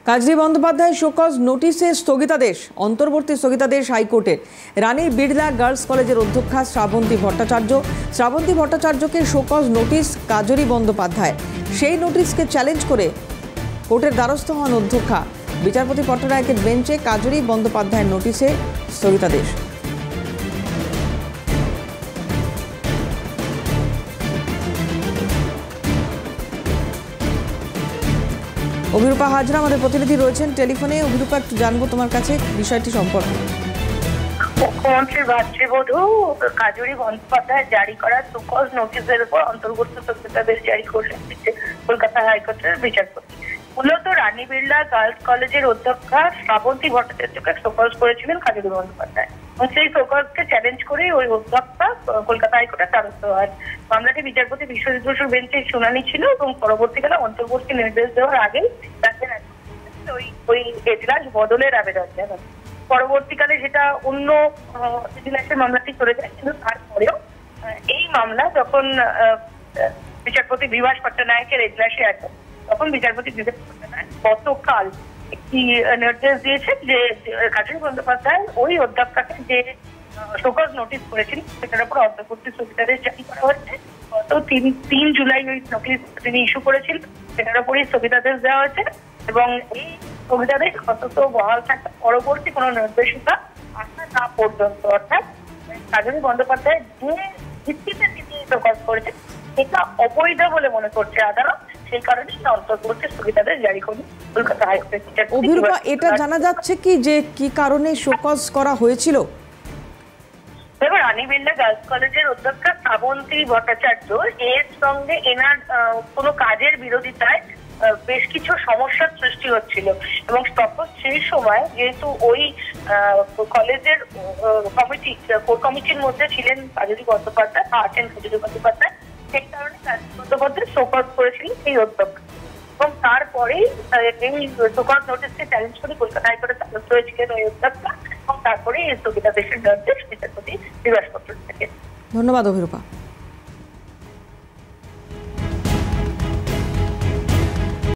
কাজী Bandyopadhyay show cause নোটিশে স্থগিতাদেশ, অন্তর্বর্তী স্থগিতাদেশ হাইকোর্টের। রানী বিড়লা গার্লস কলেজের অধ্যক্ষা শ্রাবন্তী ভট্টাচার্যকে শোকজ নোটিশ কাজী বন্দ্যোপাধ্যায়। সেই নোটিশকে চ্যালেঞ্জ করে কোর্টের দ্বারস্থ হন অধ্যক্ষা। বিচারপতি পট্টনায়কের বেঞ্চে কাজী বন্দ্যোপাধ্যায়ের নোটিশে স্থগিতাদেশ। অভিরূপা হাজরা আমাদের প্রতিনিধি রয়েছেন টেলিফোনে। অভিরূপা, একটু জানবো তোমার কাছে বিষয়টি সম্পর্কে। মুখ্যমন্ত্রীর ভাতৃবধূ কাজী বন্দ্যোপাধ্যায় জারি করা শোকজ নোটিশের উপর অন্তর্বর্তী স্থগিতাদেশ জারি করলেন কলকাতা হাইকোর্টের বিচারপতি। মূলত রানী বিড়লা গার্লস কলেজের অধ্যক্ষা শ্রাবন্তী ভট্টাচার্যকে শোকজ করেছিলেন কাজী বন্দ্যোপাধ্যায় এবং সেই শোকজকে চ্যালেঞ্জ করে ওই অধ্যক্ষা কলকাতা হাইকোর্টের দ্বারস্থ হয়। মামলাটি বিচারপতি বিশ্বজিৎ বসুর বেঞ্চে শুনানি ছিল এবং পরবর্তীকালে অন্তর্বর্তী নির্দেশ দেওয়ার আগেই ওই এজলাস বদলের আবেদন জানান। পরবর্তীকালে যেটা অন্য এজলাসের মামলাটি চলে যায়, কিন্তু তারপরেও এই মামলা যখন বিচারপতি বিভাস পট্টনায়কের এজলাসে আছে, তখন বিচারপতি বিভাস পট্টনায়ক গতকাল একটি নির্দেশ দিয়েছেন যে কাজী বন্দ্যোপাধ্যায় ওই অধ্যক্ষাকে যে শোকজ নোটিশ করেছেন সেটার উপর অন্তর্বর্তী স্থগিতাদেশ জারি করা হয়েছে। গত 3 জুলাই ওই নোটিশ তিনি ইস্যু করেছিলেন, সেটার উপরই স্থগিতাদেশ দেওয়া হয়েছে এবং এই স্থগিতাদেশ অন্তত বহাল থাকতে পরবর্তী কোনো নির্দেশিকা আসা না পর্যন্ত, অর্থাৎ কাজী বন্দ্যোপাধ্যায় যে ভিত্তিতে তিনি শোকজ করেছেন এটা অবৈধ বলে মনে করছে আদালত। সেই কারণে অন্তর্বর্তী স্থগিতাদেশ জারি করবে কলকাতা হাইকোর্টের বিচারপতি। অভিরূপা, এটা জানা যাচ্ছে কি যে কি কারণে শোকজ করা হয়েছিল? এবার রানী বিড়লা গার্লস কলেজের অধ্যক্ষা শ্রাবন্তী ভট্টাচার্য এর সঙ্গে এনার কোনো কাজের বিরোধিতায় বেশ কিছু সমস্যার সৃষ্টি হচ্ছিল এবং তখন সেই সময় যেহেতু ওই কলেজের কমিটি কোর কমিটির মধ্যে ছিলেন কাজী বন্দ্যোপাধ্যায়, আছেন কাজী বন্দ্যোপাধ্যায়, সেই কারণে কাজী বন্দ্যোপাধ্যায় শোকজ করেছিলেন সেই অধ্যক্ষ এবং তারপরেই এই শোকজ নোটিশকে চ্যালেঞ্জ করে কলকাতা হাইকোর্টের দ্বারস্থ হয়েছিলেন ওই অধ্যক্ষা এবং তারপরে এই স্থগিতাদেশের নির্দেশ বিচারপতি বিভাস পট্টনায়কের। ধন্যবাদ অভিরূপা।